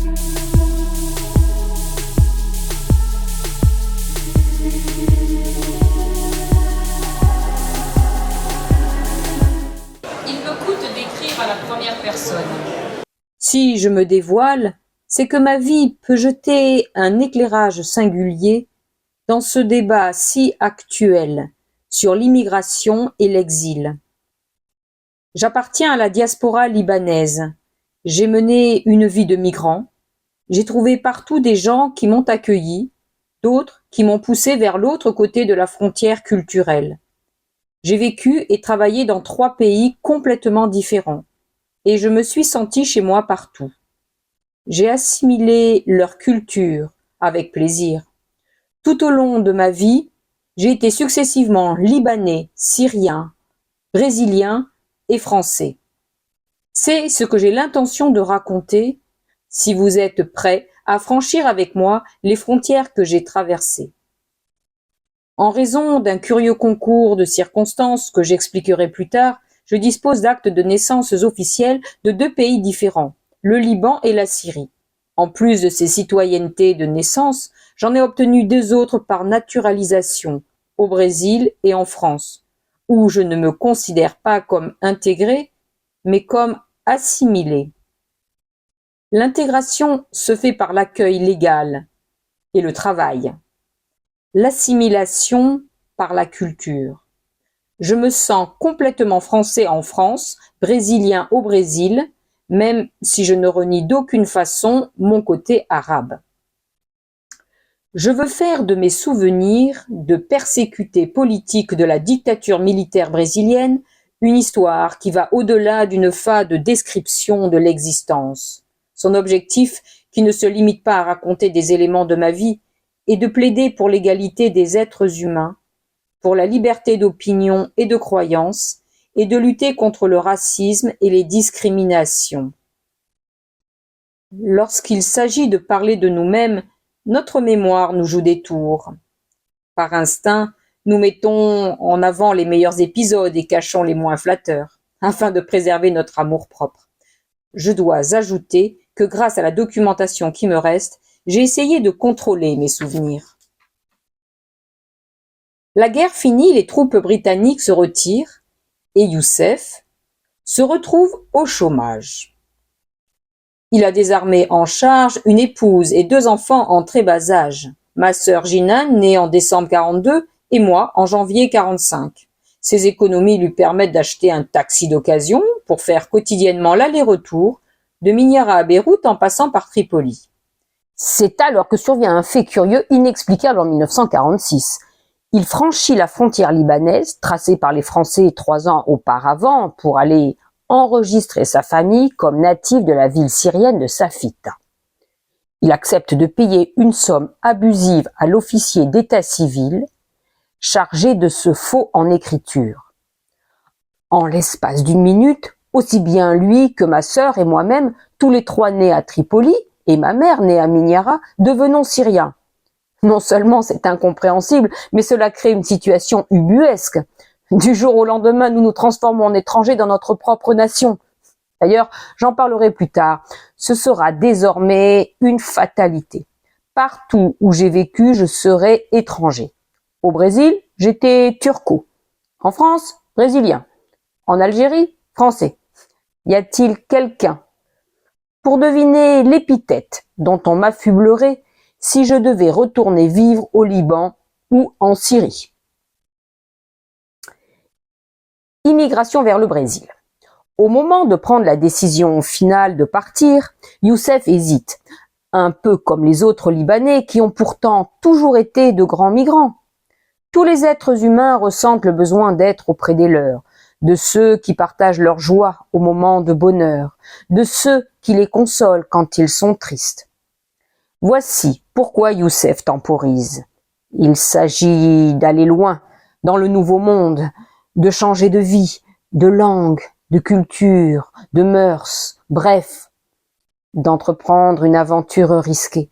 Il me coûte d'écrire à la première personne. Si je me dévoile, c'est que ma vie peut jeter un éclairage singulier dans ce débat si actuel sur l'immigration et l'exil. J'appartiens à la diaspora libanaise. J'ai mené une vie de migrant. J'ai trouvé partout des gens qui m'ont accueilli, d'autres qui m'ont poussé vers l'autre côté de la frontière culturelle. J'ai vécu et travaillé dans 3 pays complètement différents, et je me suis senti chez moi partout. J'ai assimilé leur culture avec plaisir. Tout au long de ma vie, j'ai été successivement libanais, syrien, brésilien et français. C'est ce que j'ai l'intention de raconter si vous êtes prêts à franchir avec moi les frontières que j'ai traversées. En raison d'un curieux concours de circonstances que j'expliquerai plus tard, je dispose d'actes de naissance officiels de 2 pays différents, le Liban et la Syrie. En plus de ces citoyennetés de naissance, j'en ai obtenu 2 autres par naturalisation, au Brésil et en France, où je ne me considère pas comme intégré, mais comme assimilé. L'intégration se fait par l'accueil légal et le travail. L'assimilation par la culture. Je me sens complètement français en France, brésilien au Brésil, même si je ne renie d'aucune façon mon côté arabe. Je veux faire de mes souvenirs de persécutés politiques de la dictature militaire brésilienne une histoire qui va au-delà d'une fade description de l'existence. Son objectif, qui ne se limite pas à raconter des éléments de ma vie, est de plaider pour l'égalité des êtres humains, pour la liberté d'opinion et de croyance, et de lutter contre le racisme et les discriminations. Lorsqu'il s'agit de parler de nous-mêmes, notre mémoire nous joue des tours. Par instinct, nous mettons en avant les meilleurs épisodes et cachons les moins flatteurs, afin de préserver notre amour-propre. Je dois ajouter que grâce à la documentation qui me reste, j'ai essayé de contrôler mes souvenirs. La guerre finie, les troupes britanniques se retirent et Youssef se retrouve au chômage. Il a désormais en charge une épouse et 2 enfants en très bas âge. Ma sœur Jinan, née en décembre 42, et moi en janvier 45. Ses économies lui permettent d'acheter un taxi d'occasion pour faire quotidiennement l'aller-retour de Mignara à Beyrouth en passant par Tripoli. C'est alors que survient un fait curieux inexplicable en 1946. Il franchit la frontière libanaise, tracée par les Français 3 ans auparavant, pour aller enregistrer sa famille comme native de la ville syrienne de Safit. Il accepte de payer une somme abusive à l'officier d'état civil chargé de ce faux en écriture. En l'espace d'1 minute, aussi bien lui que ma sœur et moi-même, tous les 3 nés à Tripoli, et ma mère née à Mignara, devenons syriens. Non seulement c'est incompréhensible, mais cela crée une situation ubuesque. Du jour au lendemain, nous nous transformons en étrangers dans notre propre nation. D'ailleurs, j'en parlerai plus tard. Ce sera désormais une fatalité. Partout où j'ai vécu, je serai étranger. Au Brésil, j'étais turco. En France, brésilien. En Algérie, français. Y a-t-il quelqu'un pour deviner l'épithète dont on m'affublerait si je devais retourner vivre au Liban ou en Syrie? Immigration vers le Brésil. Au moment de prendre la décision finale de partir, Youssef hésite, un peu comme les autres Libanais qui ont pourtant toujours été de grands migrants. Tous les êtres humains ressentent le besoin d'être auprès des leurs, de ceux qui partagent leur joie au moment de bonheur, de ceux qui les consolent quand ils sont tristes. Voici pourquoi Youssef temporise. Il s'agit d'aller loin, dans le nouveau monde, de changer de vie, de langue, de culture, de mœurs, bref, d'entreprendre une aventure risquée.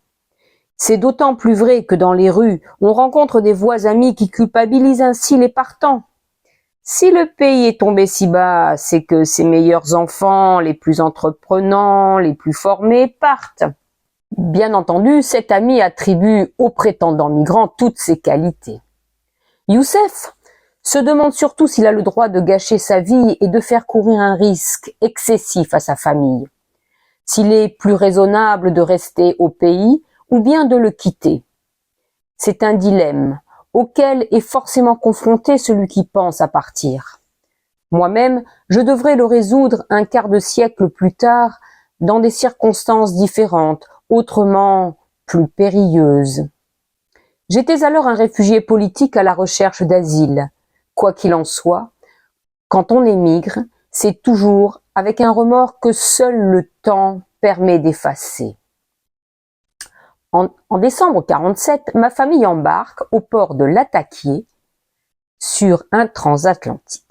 C'est d'autant plus vrai que dans les rues, on rencontre des voix amies qui culpabilisent ainsi les partants. Si le pays est tombé si bas, c'est que ses meilleurs enfants, les plus entreprenants, les plus formés, partent. Bien entendu, cet ami attribue au prétendant migrant toutes ses qualités. Youssef se demande surtout s'il a le droit de gâcher sa vie et de faire courir un risque excessif à sa famille. S'il est plus raisonnable de rester au pays ou bien de le quitter. C'est un dilemme auquel est forcément confronté celui qui pense à partir. Moi-même, je devrais le résoudre un quart de siècle plus tard dans des circonstances différentes, autrement plus périlleuses. J'étais alors un réfugié politique à la recherche d'asile. Quoi qu'il en soit, quand on émigre, c'est toujours avec un remords que seul le temps permet d'effacer. En décembre 47, ma famille embarque au port de Lataquié sur un transatlantique.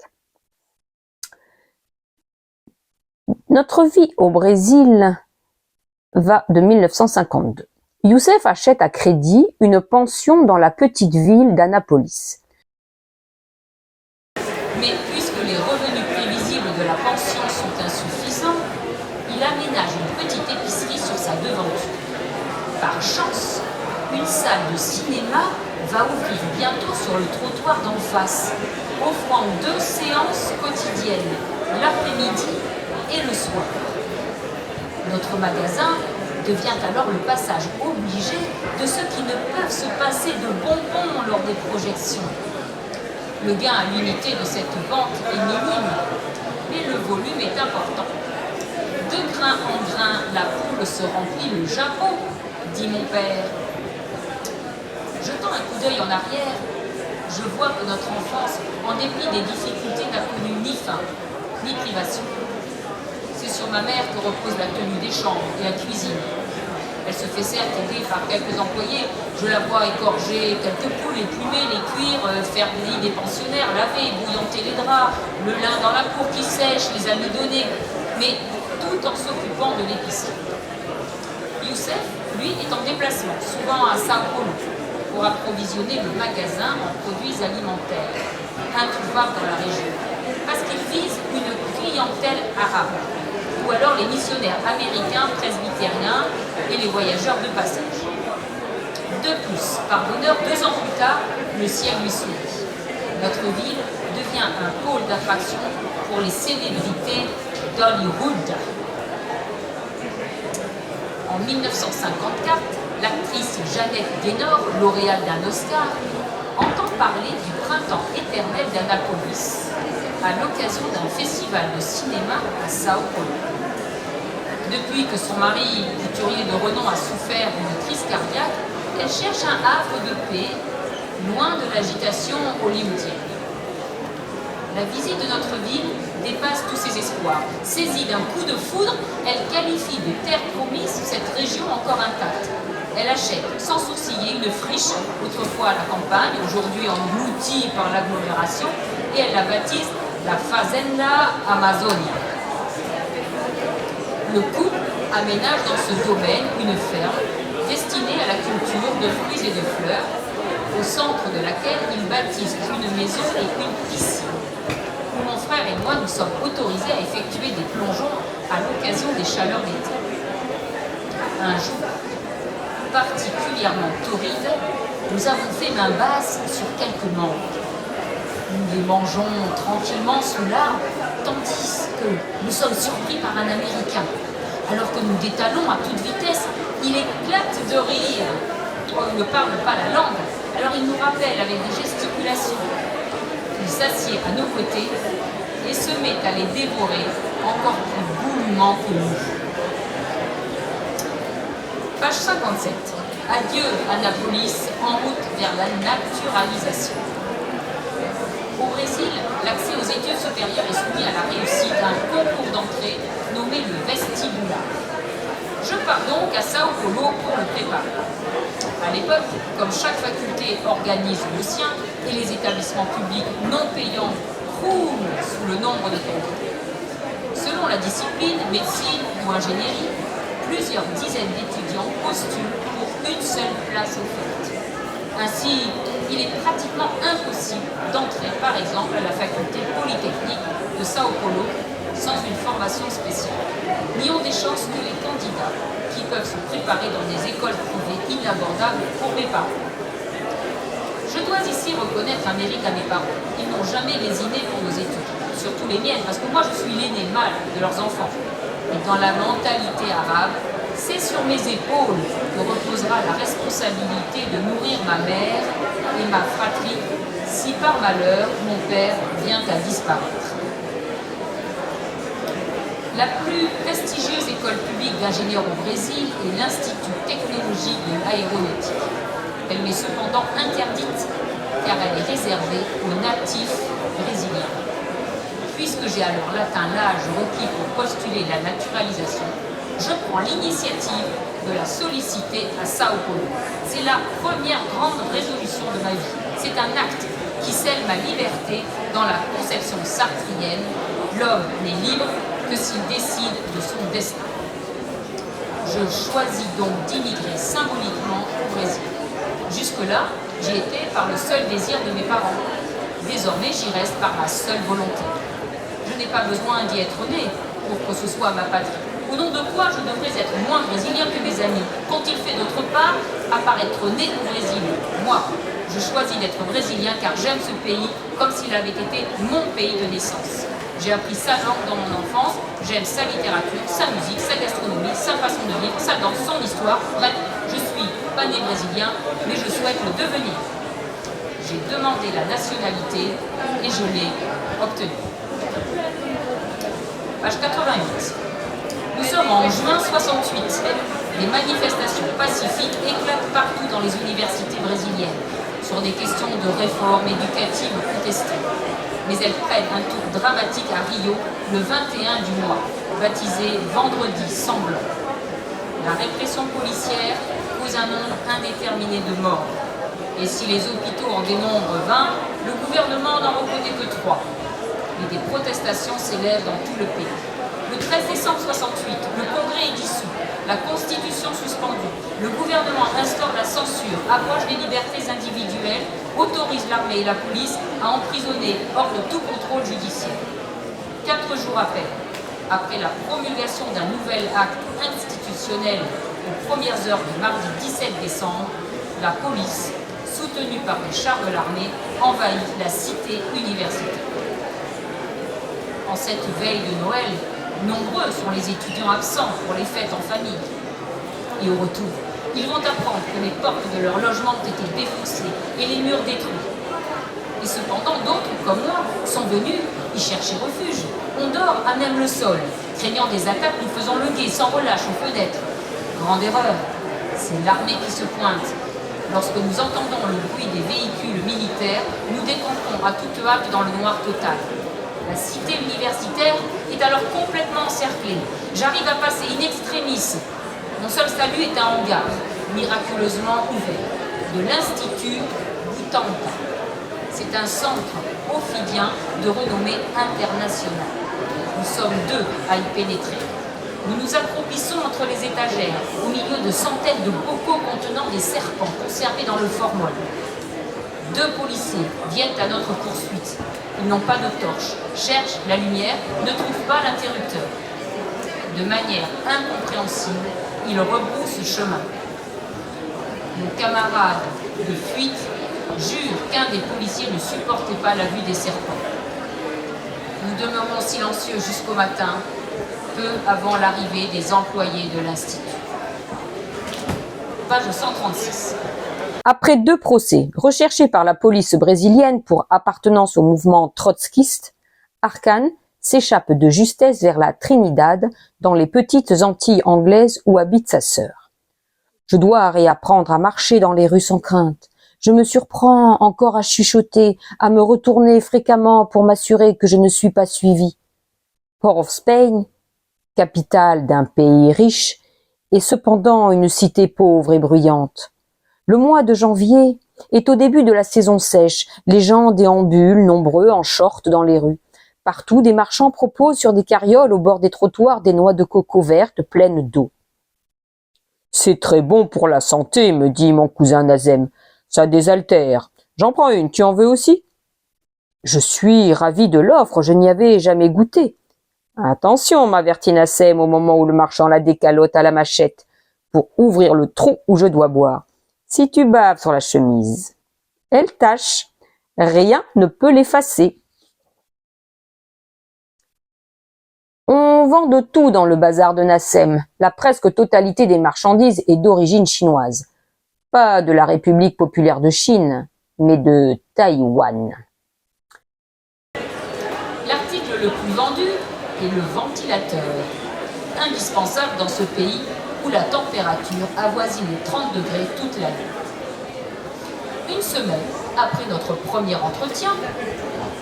Notre vie au Brésil va de 1952. Youssef achète à crédit une pension dans la petite ville d'Anápolis. Mais puisque les revenus prévisibles de la pension sont insuffisants, il aménage une petite épicerie sur sa devanture. Par chance, une salle de cinéma va ouvrir bientôt sur le trottoir d'en face, offrant 2 séances quotidiennes, l'après-midi et le soir. Notre magasin devient alors le passage obligé de ceux qui ne peuvent se passer de bonbons lors des projections. Le gain à l'unité de cette vente est minime, mais le volume est important. De grain en grain, la poule se remplit le jabot, dit mon père. Jetant un coup d'œil en arrière, je vois que notre enfance, en dépit des difficultés, n'a connu ni faim, ni privation. C'est sur ma mère que repose la tenue des chambres et la cuisine. Elle se fait certes aider par quelques employés. Je la vois égorger quelques poules, les plumer, les cuire, faire le lit des pensionnaires, laver, bouillanter les draps, le lin dans la cour qui sèche, les amidonner, mais tout en s'occupant de l'épicerie. Youssef, lui, est en déplacement, souvent à Sao Paulo, pour approvisionner le magasin en produits alimentaires, introuvables dans la région, parce qu'il vise une clientèle arabe, ou alors les missionnaires américains, presbytériens et les voyageurs de passage. De plus, par bonheur, 2 ans plus tard, le ciel lui sourit. Notre ville devient un pôle d'attraction pour les célébrités d'Hollywood. En 1954, l'actrice Jeannette Gaynor, lauréate d'un Oscar, entend parler du printemps éternel d'Annapolis à l'occasion d'un festival de cinéma à Sao Paulo. Depuis que son mari, couturier de renom, a souffert d'une crise cardiaque, elle cherche un havre de paix, loin de l'agitation hollywoodienne. La visite de notre ville dépasse tous ses espoirs. Saisie d'un coup de foudre, elle qualifie de terre promise cette région encore intacte. Elle achète sans sourciller une friche, autrefois à la campagne, aujourd'hui engloutie par l'agglomération, et elle la baptise la Fazenda Amazonia. Le couple aménage dans ce domaine une ferme destinée à la culture de fruits et de fleurs, au centre de laquelle ils bâtissent une maison et une piscine, où mon frère et moi nous sommes autorisés à effectuer des plongeons à l'occasion des chaleurs d'été. Un jour, particulièrement torride, nous avons fait main basse sur quelques mangues. Nous les mangeons tranquillement sous l'arbre, tandis que nous sommes surpris par un Américain. Alors que nous détalons à toute vitesse, il éclate de rire. Il ne parle pas la langue, alors il nous rappelle avec des gesticulations. Il s'assied à nos côtés et se met à les dévorer encore plus goulûment que nous. Page 57. Adieu Annapolis, en route vers la naturalisation. Au Brésil, l'accès aux études supérieures est soumis à la réussite d'un concours d'entrée nommé le vestibular. Je pars donc à Sao Paulo pour le préparer. À l'époque, comme chaque faculté organise le sien et les établissements publics non payants croulent sous le nombre de candidats. Selon la discipline, médecine ou ingénierie, plusieurs dizaines d'étudiants postulent pour une seule place offerte. Ainsi, il est pratiquement impossible d'entrer, par exemple, à la faculté polytechnique de Sao Paulo sans une formation spéciale. N'y ont des chances que les candidats qui peuvent se préparer dans des écoles privées inabordables pour mes parents. Je dois ici reconnaître un mérite à mes parents. Ils n'ont jamais lésiné pour nos études, surtout les miennes, parce que moi je suis l'aîné mâle de leurs enfants. Et dans la mentalité arabe, c'est sur mes épaules que reposera la responsabilité de nourrir ma mère et ma fratrie si par malheur mon père vient à disparaître. La plus prestigieuse école publique d'ingénieurs au Brésil est l'Institut technologique de l'aéronautique. Elle m'est cependant interdite car elle est réservée aux natifs brésiliens. Puisque j'ai alors atteint l'âge requis pour postuler la naturalisation, je prends l'initiative de la solliciter à Sao Paulo. C'est la première grande résolution de ma vie. C'est un acte qui scelle ma liberté dans la conception sartrienne. L'homme n'est libre que s'il décide de son destin. Je choisis donc d'immigrer symboliquement au Brésil. Jusque-là, j'y étais par le seul désir de mes parents. Désormais, j'y reste par ma seule volonté. Je n'ai pas besoin d'y être né pour que ce soit ma patrie. Au nom de quoi je devrais être moins brésilien que mes amis? Qu'ont-ils fait d'autre part à part être né au Brésil? Moi, je choisis d'être brésilien car j'aime ce pays comme s'il avait été mon pays de naissance. J'ai appris sa langue dans mon enfance, j'aime sa littérature, sa musique, sa gastronomie, sa façon de vivre, sa danse, son histoire. Bref, je suis pas né brésilien, mais je souhaite le devenir. J'ai demandé la nationalité et je l'ai obtenue. Page 88. Nous sommes en juin 68. Les manifestations pacifiques éclatent partout dans les universités brésiliennes sur des questions de réforme éducative contestées. Mais elles prennent un tour dramatique à Rio le 21 du mois, baptisé Vendredi sanglant. La répression policière cause un nombre indéterminé de morts. Et si les hôpitaux en dénombrent 20, le gouvernement n'en reconnaît que 3. Et des protestations s'élèvent dans tout le pays. Le 13 décembre 68, le Congrès est dissous, la Constitution suspendue, le gouvernement instaure la censure, abroge les libertés individuelles, autorise l'armée et la police à emprisonner hors de tout contrôle judiciaire. 4 jours après la promulgation d'un nouvel acte institutionnel aux premières heures du mardi 17 décembre, la police, soutenue par des chars de l'armée, envahit la cité universitaire. En cette veille de Noël, nombreux sont les étudiants absents pour les fêtes en famille. Et au retour, ils vont apprendre que les portes de leur logement ont été défoncées et les murs détruits. Et cependant, d'autres, comme moi, sont venus y chercher refuge. On dort à même le sol, craignant des attaques, nous faisons le guet sans relâche aux fenêtres. Grande erreur, c'est l'armée qui se pointe. Lorsque nous entendons le bruit des véhicules militaires, nous décampons à toute hâte dans le noir total. La cité universitaire est alors complètement encerclée. J'arrive à passer in extremis. Mon seul salut est un hangar, miraculeusement ouvert, de l'Institut Butantan. C'est un centre ophidien de renommée internationale. Nous sommes 2 à y pénétrer. Nous nous accroupissons entre les étagères, au milieu de centaines de bocaux contenant des serpents conservés dans le formol. 2 policiers viennent à notre poursuite. Ils n'ont pas de torche, cherchent la lumière, ne trouvent pas l'interrupteur. De manière incompréhensible, ils rebroussent chemin. Mon camarade de fuite jure qu'un des policiers ne supportait pas la vue des serpents. Nous demeurons silencieux jusqu'au matin, peu avant l'arrivée des employés de l'Institut. Page 136. Après 2 procès recherchés par la police brésilienne pour appartenance au mouvement trotskiste, Arcane s'échappe de justesse vers la Trinidad, dans les petites Antilles anglaises où habite sa sœur. Je dois réapprendre à marcher dans les rues sans crainte. Je me surprends encore à chuchoter, à me retourner fréquemment pour m'assurer que je ne suis pas suivi. Port of Spain, capitale d'un pays riche, est cependant une cité pauvre et bruyante. Le mois de janvier est au début de la saison sèche. Les gens déambulent nombreux en short dans les rues. Partout, des marchands proposent sur des carrioles au bord des trottoirs des noix de coco vertes pleines d'eau. « C'est très bon pour la santé, me dit mon cousin Nazem. Ça désaltère. J'en prends une, tu en veux aussi ?» Je suis ravi de l'offre, je n'y avais jamais goûté. Attention, m'avertit Nassem au moment où le marchand la décalote à la machette pour ouvrir le trou où je dois boire. Si tu baves sur la chemise, elle tâche. Rien ne peut l'effacer. On vend de tout dans le bazar de Nassem. La presque totalité des marchandises est d'origine chinoise. Pas de la République populaire de Chine, mais de Taïwan. L'article le plus vendu est le ventilateur, indispensable dans ce pays où la température avoisine les 30 degrés toute l'année. Une semaine après notre premier entretien,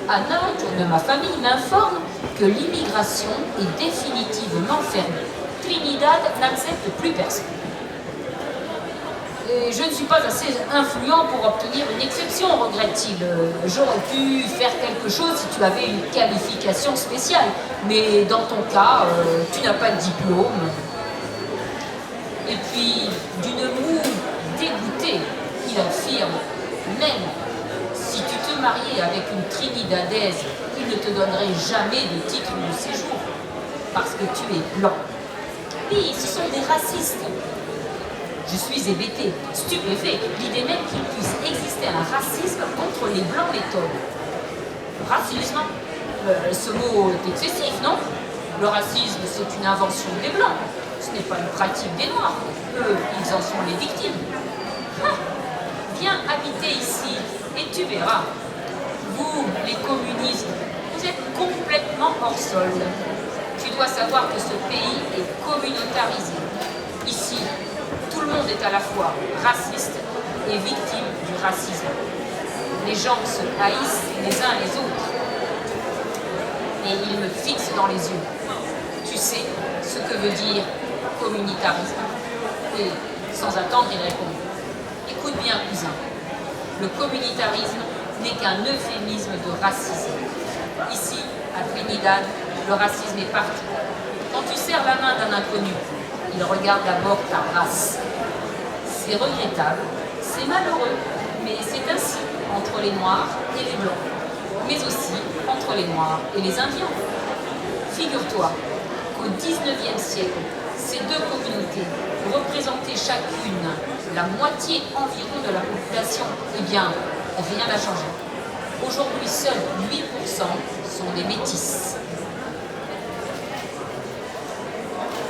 Anna, de ma famille, m'informe que l'immigration est définitivement fermée. Trinidad n'accepte plus personne. Et je ne suis pas assez influent pour obtenir une exception, regrette-t-il. J'aurais pu faire quelque chose si tu avais une qualification spéciale, mais dans ton cas, tu n'as pas de diplôme. Et puis, d'une moue dégoûtée, il affirme, même si tu te mariais avec une Trinidadaise, il ne te donnerait jamais de titre de séjour, parce que tu es blanc. Oui, ce sont des racistes. Je suis hébété, stupéfait, l'idée même qu'il puisse exister un racisme contre les blancs méthodes. Racisme, ce mot est excessif, non? Le racisme, c'est une invention des blancs. Ce n'est pas une pratique des noirs. Eux, ils en sont les victimes. Viens habiter ici et tu verras. Vous, les communistes, vous êtes complètement hors sol. Tu dois savoir que ce pays est communautarisé. Ici, tout le monde est à la fois raciste et victime du racisme. Les gens se haïssent les uns les autres. Et ils me fixent dans les yeux. Tu sais ce que veut dire communautarisme? Et sans attendre, il répond. Écoute bien, cousin. Le communautarisme n'est qu'un euphémisme de racisme. Ici, à Trinidad, le racisme est partout. Quand tu serres la main d'un inconnu, il regarde d'abord ta race. C'est regrettable, c'est malheureux, mais c'est ainsi entre les Noirs et les Blancs, mais aussi entre les Noirs et les Indiens. Figure-toi qu'au XIXe siècle, ces deux communautés représentaient chacune la moitié environ de la population. Eh bien, rien n'a changé. Aujourd'hui, seuls 8% sont des métis.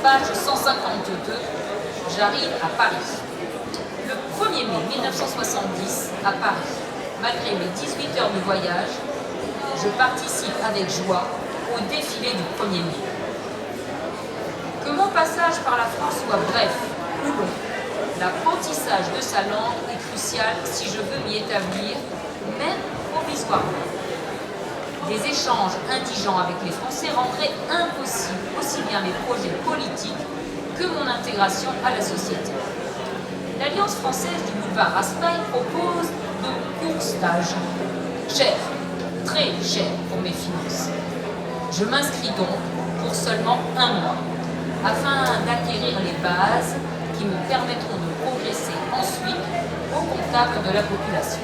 Page 152, j'arrive à Paris. Le 1er mai 1970, à Paris, malgré mes 18 heures de voyage, je participe avec joie au défilé du 1er mai. Que mon passage par la France soit bref ou long, l'apprentissage de sa langue est crucial si je veux m'y établir, même provisoirement. Des échanges indigents avec les Français rendraient impossible aussi bien mes projets politiques que mon intégration à la société. L'Alliance française du boulevard Raspail propose de courts stages. Cher, très cher pour mes finances. Je m'inscris donc pour seulement 1 mois, afin d'acquérir les bases qui me permettront de progresser ensuite au contact de la population.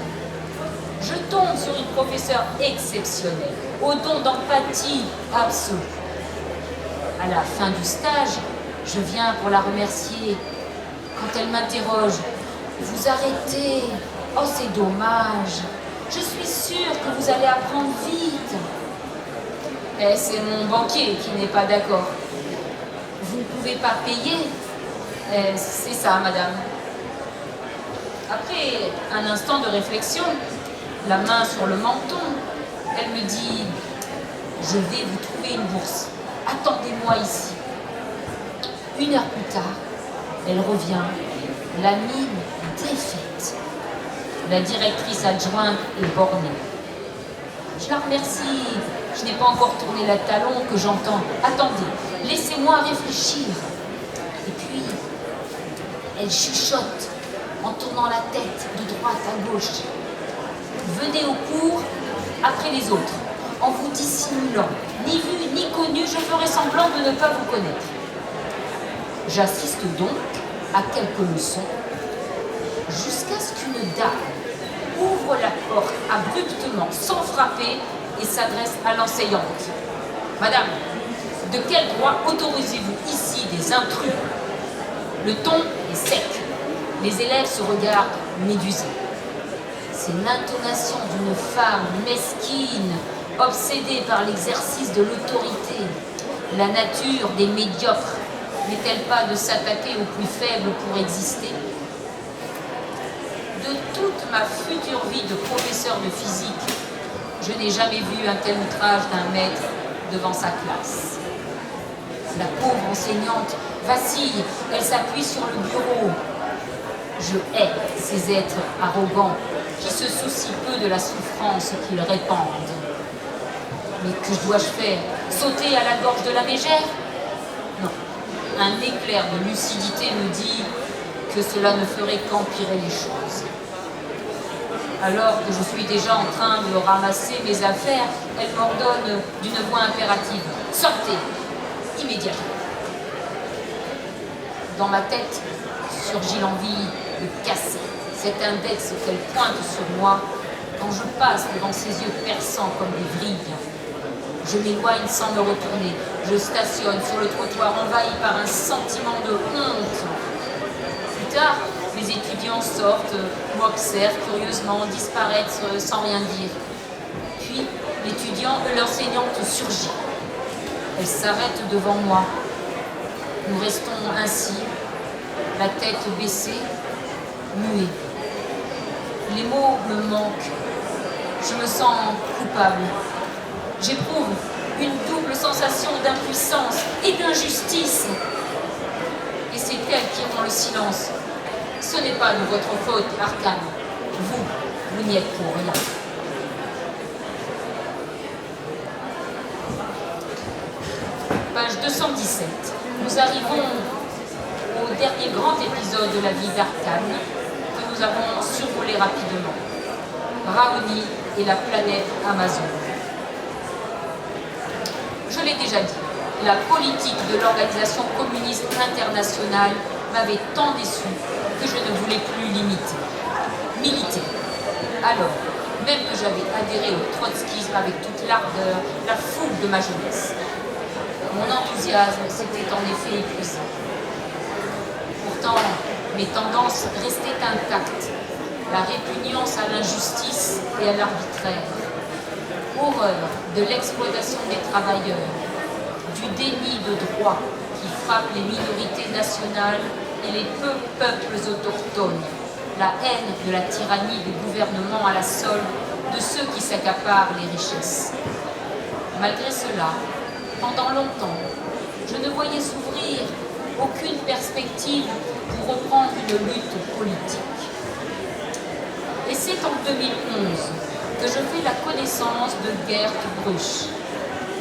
Je tombe sur une professeure exceptionnelle, au don d'empathie absolue. À la fin du stage, je viens pour la remercier. Quand elle m'interroge, « Vous arrêtez? Oh, c'est dommage. Je suis sûre que vous allez apprendre vite. » Et c'est mon banquier qui n'est pas d'accord. « Vous ne pouvez pas payer? » C'est ça, madame. Après un instant de réflexion, la main sur le menton, elle me dit « Je vais vous trouver une bourse. Attendez-moi ici. » 1 heure plus tard, elle revient, la mine défaite. La directrice adjointe est bornée. Je la remercie. Je n'ai pas encore tourné la talon que j'entends. Attendez, laissez-moi réfléchir. Et puis, elle chuchote en tournant la tête de droite à gauche. Venez au cours après les autres, en vous dissimulant. Ni vu, ni connu, je ferai semblant de ne pas vous connaître. J'assiste donc à quelques leçons, jusqu'à ce qu'une dame ouvre la porte abruptement, sans frapper, et s'adresse à l'enseignante. « Madame, De quel droit autorisez-vous ici des intrus? Le ton est sec. Les élèves se regardent médusés. C'est l'intonation d'une femme mesquine, obsédée par l'exercice de l'autorité. La nature des médiocres n'est-elle pas de s'attaquer aux plus faibles pour exister? De toute ma future vie de professeur de physique, je n'ai jamais vu un tel outrage d'un maître devant sa classe. La pauvre enseignante vacille, elle s'appuie sur le bureau. Je hais ces êtres arrogants qui se soucient peu de la souffrance qu'ils répandent. Mais que dois-je faire? Sauter à la gorge de la mégère? Non. Un éclair de lucidité me dit que cela ne ferait qu'empirer les choses. Alors que je suis déjà en train de ramasser mes affaires, elle m'ordonne d'une voix impérative. Sortez, immédiatement. Dans ma tête surgit l'envie de casser cet index qu'elle pointe sur moi quand je passe devant ses yeux perçants comme des vrilles. Je m'éloigne sans me retourner. Je stationne sur le trottoir envahi par un sentiment de honte. Plus tard, les étudiants sortent, m'observent curieusement, disparaissent sans rien dire. Puis, l'enseignante surgit. Elle s'arrête devant moi. Nous restons ainsi, la tête baissée, muets. Les mots me manquent. Je me sens coupable. J'éprouve une double sensation d'impuissance et d'injustice. Et c'est elle qui rompt le silence. Ce n'est pas de votre faute, Arcane. Vous n'y êtes pour rien. Page 217. Nous arrivons au dernier grand épisode de la vie d'Arcane que nous avons survolé rapidement. Raoni et la planète Amazon. Je l'ai déjà dit, la politique de l'Organisation communiste internationale m'avait tant déçu que je ne voulais plus militer. Alors, même que j'avais adhéré au trotskisme avec toute l'ardeur, la fougue de ma jeunesse, mon enthousiasme s'était en effet épuisé. Pourtant, mes tendances restaient intactes. La répugnance à l'injustice et à l'arbitraire, horreur de l'exploitation des travailleurs, du déni de droits qui frappe les minorités nationales et les peuples autochtones, la haine de la tyrannie des gouvernements à la solde de ceux qui s'accaparent les richesses. Malgré cela, pendant longtemps, je ne voyais s'ouvrir aucune perspective pour reprendre une lutte politique. Et c'est en 2011 que je fais la connaissance de Gert Brugsch.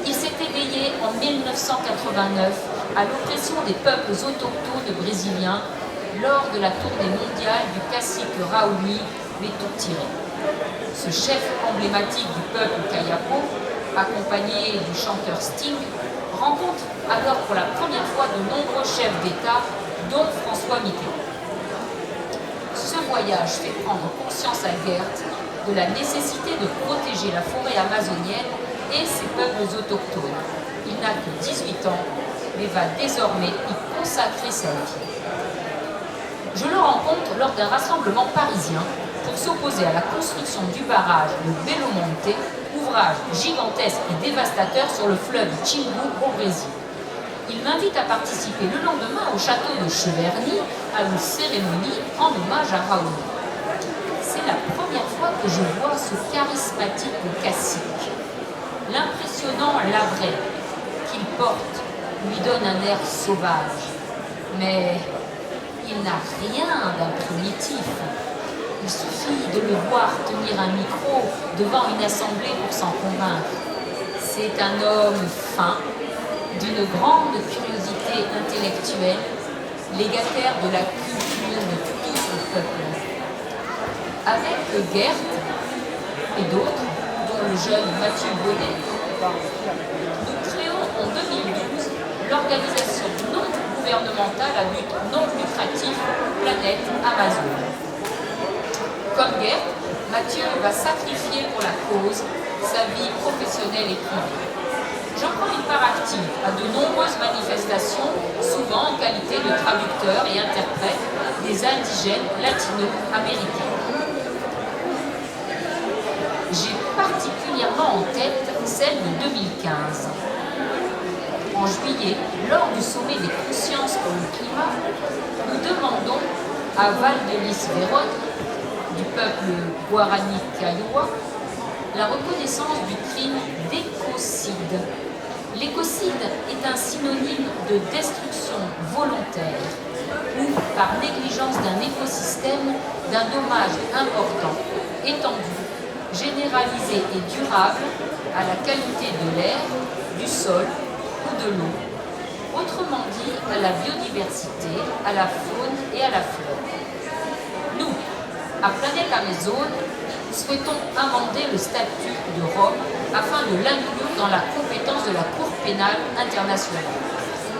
Il s'est éveillé en 1989 à l'oppression des peuples autochtones brésiliens lors de la tournée mondiale du cacique Raoni Metutiré. Ce chef emblématique du peuple Kayapo, accompagné du chanteur Sting, rencontre alors pour la première fois de nombreux chefs d'État, dont François Mitterrand. Ce voyage fait prendre conscience à Gert de la nécessité de protéger la forêt amazonienne et ses peuples autochtones. Il n'a que 18 ans, mais va désormais y consacrer sa vie. Je le rencontre lors d'un rassemblement parisien pour s'opposer à la construction du barrage de Belo Monte, ouvrage gigantesque et dévastateur sur le fleuve Xingu au Brésil. Il m'invite à participer le lendemain au château de Cheverny à une cérémonie en hommage à Raoni. C'est la première fois que je vois ce charismatique cacique. L'impressionnant labret qu'il porte lui donne un air sauvage, mais il n'a rien d'un primitif. Il suffit de le voir tenir un micro devant une assemblée pour s'en convaincre. C'est un homme fin, d'une grande curiosité intellectuelle, légataire de la culture de tout le peuple. Avec Gert et d'autres, dont le jeune Mathieu Bonnet, nous créons en 2012 l'organisation non gouvernementale à but non lucratif Planète Amazon. Comme Gert, Mathieu va sacrifier pour la cause sa vie professionnelle et privée. J'en prends une part active à de nombreuses manifestations, souvent en qualité de traducteur et interprète des indigènes latino-américains. J'ai particulièrement en tête celle de 2015. En juillet, lors du sommet des consciences pour le climat, nous demandons à Valdelis Verón, du peuple Guarani Kaiowá, la reconnaissance du crime d'écocide. L'écocide est un synonyme de destruction volontaire ou par négligence d'un écosystème d'un dommage important, étendu, généralisé et durable à la qualité de l'air, du sol ou de l'eau, autrement dit à la biodiversité, à la faune et à la flore. Nous, à Planète Amazone, souhaitons amender le statut de Rome afin de l'inclure dans la compétence de la Cour pénale internationale.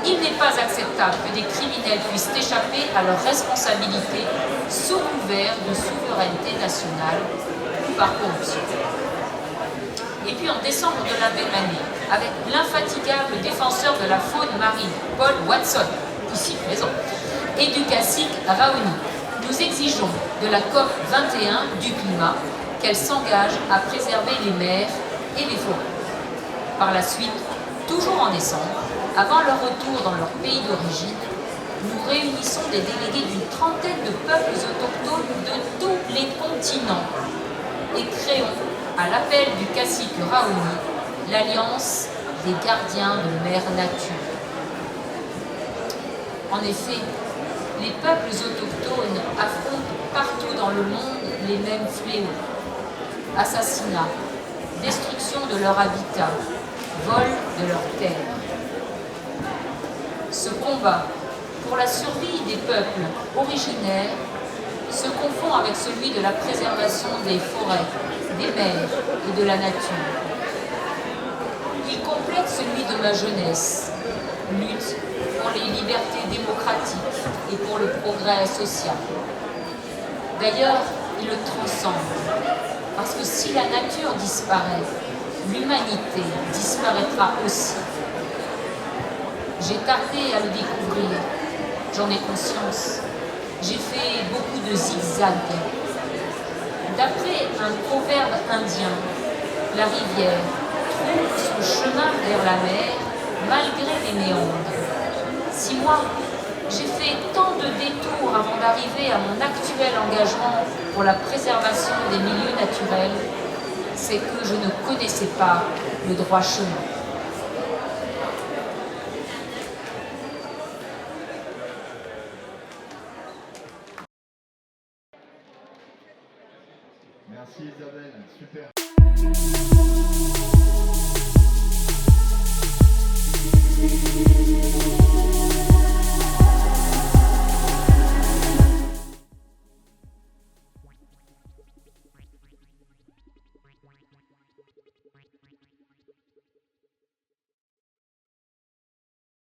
Il n'est pas acceptable que des criminels puissent échapper à leurs responsabilités sous couvert de souveraineté nationale ou par corruption. Et puis en décembre de la même année, avec l'infatigable défenseur de la faune marine, Paul Watson, ici présent, et du cacique Raoni, nous exigeons de la COP 21 du climat qu'elle s'engage à préserver les mers et les forêts. Par la suite, toujours en décembre, avant leur retour dans leur pays d'origine, nous réunissons des délégués d'une trentaine de peuples autochtones de tous les continents et créons, à l'appel du cacique Raoni, l'Alliance des gardiens de Mère Nature. En effet, les peuples autochtones affrontent partout dans le monde les mêmes fléaux. Assassinat, destruction de leur habitat, vol de leurs terres. Ce combat pour la survie des peuples originaires se confond avec celui de la préservation des forêts, des mers et de la nature. Il complète celui de ma jeunesse, lutte pour les libertés démocratiques et pour le progrès social. D'ailleurs, il le transcende, parce que si la nature disparaît, l'humanité disparaîtra aussi. J'ai tardé à le découvrir, j'en ai conscience. J'ai fait beaucoup de zigzags. D'après un proverbe indien, la rivière trouve son chemin vers la mer malgré les méandres. Si moi, j'ai fait tant de détours avant d'arriver à mon actuel engagement pour la préservation des milieux naturels, c'est que je ne connaissais pas le droit chemin. Merci Isabelle, super.